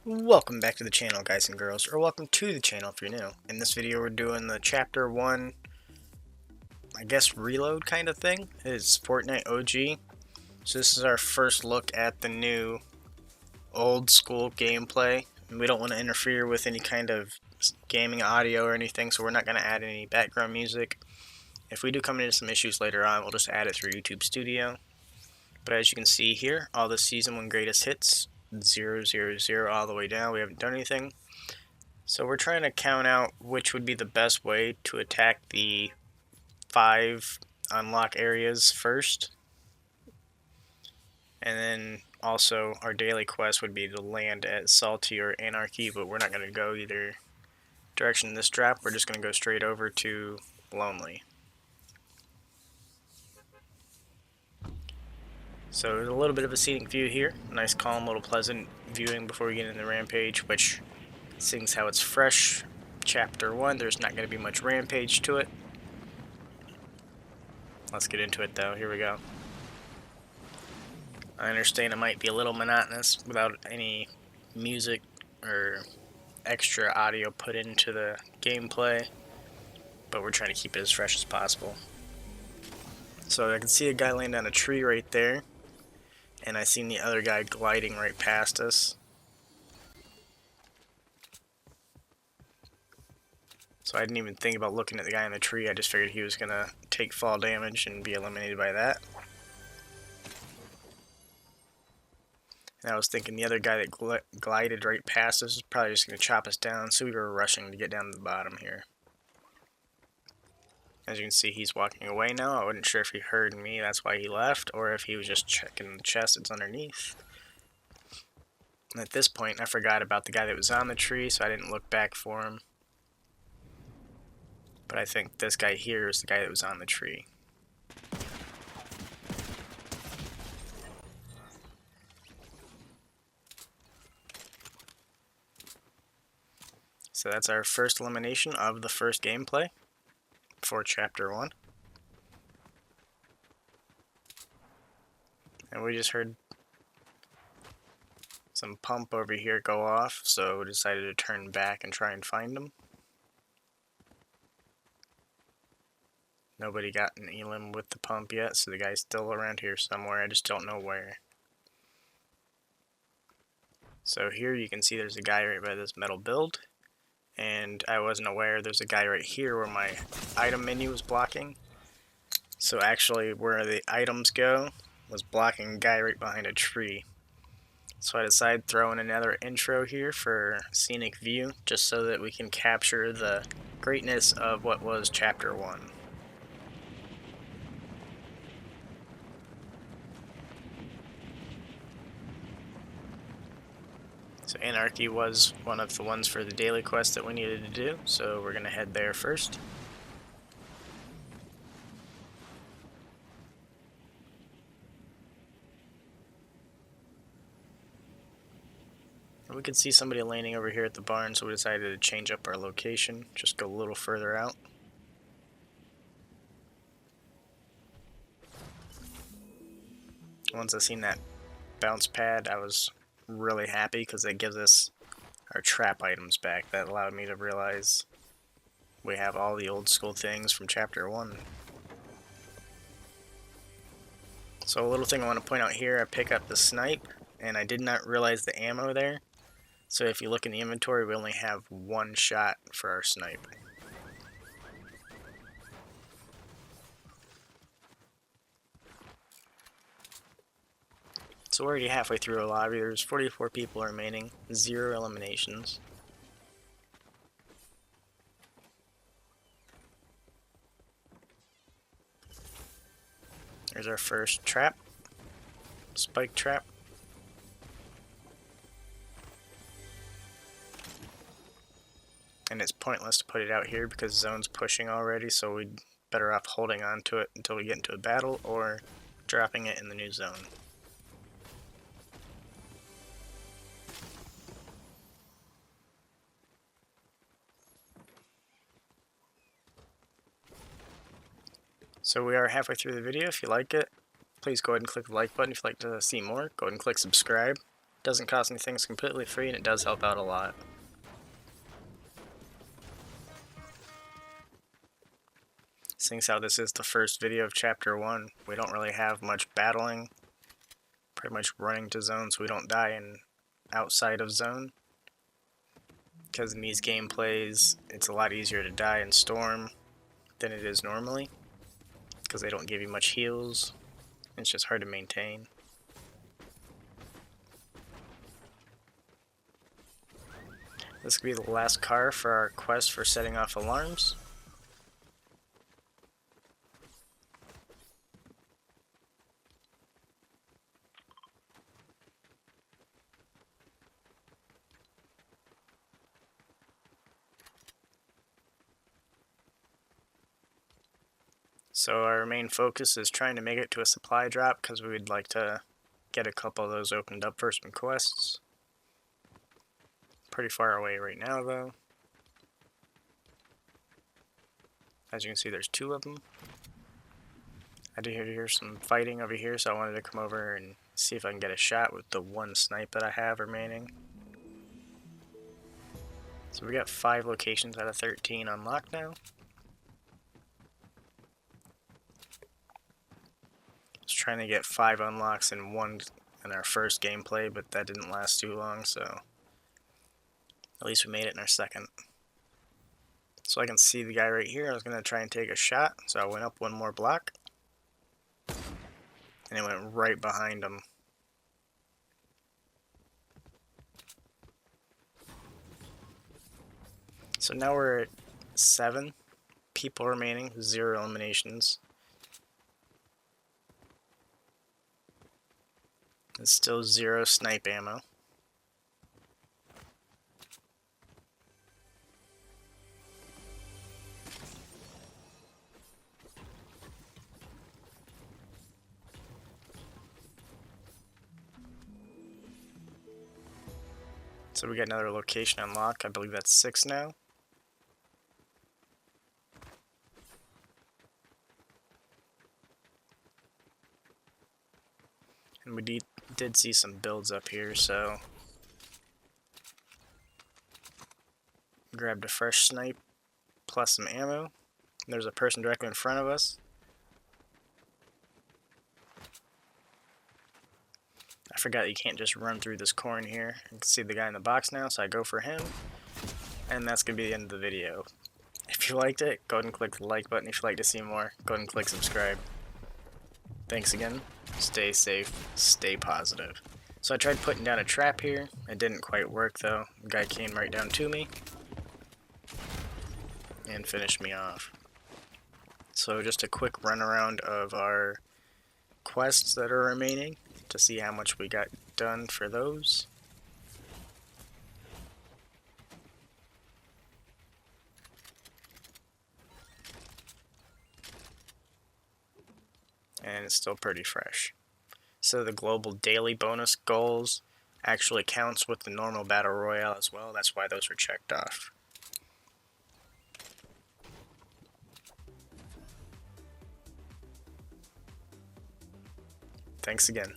Welcome back to the channel, guys and girls, or welcome to the channel if you're new. In this video we're doing the chapter 1, I guess reload kind of thing. It's Fortnite OG. So this is our first look at the new old school gameplay. And we don't want to interfere with any kind of gaming audio or anything, so we're not going to add any background music. If we do come into some issues later on, we'll just add it through YouTube Studio. But as you can see here, all the season 1 greatest hits, 0, 0, 0 all the way down. We haven't done anything. So we're trying to count out which would be the best way to attack the 5 unlock areas first. And then also our daily quest would be to land at Salty or Anarchy, but we're not going to go either direction in this drop. We're just going to go straight over to Lonely. So there's a little bit of a scenic view here. Nice, calm, little pleasant viewing before we get into the rampage, which, seeing how it's fresh, chapter 1, there's not going to be much rampage to it. Let's get into it though. Here we go. I understand it might be a little monotonous without any music or extra audio put into the gameplay, but we're trying to keep it as fresh as possible. So I can see a guy land on a tree right there, and I seen the other guy gliding right past us. So I didn't even think about looking at the guy in the tree. I just figured he was gonna take fall damage and be eliminated by that. And I was thinking the other guy that glided right past us is probably just gonna chop us down, so we were rushing to get down to the bottom here. As you can see, he's walking away now. I wasn't sure if he heard me, that's why he left, or if he was just checking the chest that's underneath. And at this point, I forgot about the guy that was on the tree, so I didn't look back for him. But I think this guy here is the guy that was on the tree. So that's our first elimination of the first gameplay for chapter 1. And we just heard some pump over here go off, so we decided to turn back and try and find him. Nobody got an elim with the pump yet, so the guy's still around here somewhere. I just don't know where. So here you can see there's a guy right by this metal build, and I wasn't aware there's a guy right here where my item menu was blocking. So actually where the items go was blocking a guy right behind a tree. So I decided to throw in another intro here for scenic view, just so that we can capture the greatness of what was chapter 1. So Anarchy was one of the ones for the daily quest that we needed to do, so we're going to head there first. And we could see somebody landing over here at the barn, so we decided to change up our location, just go a little further out. Once I seen that bounce pad, I was really happy because it gives us our trap items back. That allowed me to realize we have all the old school things from chapter 1. So a little thing I want to point out here, I pick up the snipe, and I did not realize the ammo there. So if you look in the inventory, we only have 1 shot for our snipe. So we're already halfway through a lobby. There's 44 people remaining, 0 eliminations. There's our first trap, spike trap. And it's pointless to put it out here because zone's pushing already, so we'd better off holding on to it until we get into a battle or dropping it in the new zone. So we are halfway through the video. If you like it, please go ahead and click the like button. If you'd like to see more, go ahead and click subscribe. Doesn't cost anything, it's completely free, and it does help out a lot. Seeing how this is the first video of Chapter 1, we don't really have much battling. Pretty much running to zone so we don't die in outside of zone. Because in these gameplays, it's a lot easier to die in Storm than it is normally. Because they don't give you much heals. It's just hard to maintain. This could be the last car for our quest for setting off alarms. So our main focus is trying to make it to a supply drop because we would like to get a couple of those opened up for some quests. Pretty far away right now though. As you can see, there's 2 of them. I did hear some fighting over here, so I wanted to come over and see if I can get a shot with the 1 snipe that I have remaining. So we got 5 locations out of 13 unlocked now. I was trying to get 5 unlocks in our first gameplay, but that didn't last too long, so at least we made it in our second. So I can see the guy right here. I was going to try and take a shot, so I went up 1 more block. And it went right behind him. So now we're at 7 people remaining, 0 eliminations. There's still 0 snipe ammo. So we got another location unlocked. I believe that's 6 now. And we did see some builds up here, so grabbed a fresh snipe plus some ammo. There's a person directly in front of us. I forgot you can't just run through this corn here. You can see the guy in the box now, so I go for him. And that's going to be the end of the video. If you liked it, go ahead and click the like button. If you'd like to see more, go ahead and click subscribe. Thanks again. Stay safe. Stay positive. So I tried putting down a trap here. It didn't quite work though. The guy came right down to me and finished me off. So just a quick run around of our quests that are remaining to see how much we got done for those. And it's still pretty fresh. So the global daily bonus goals actually counts with the normal battle royale as well. That's why those were checked off. Thanks again.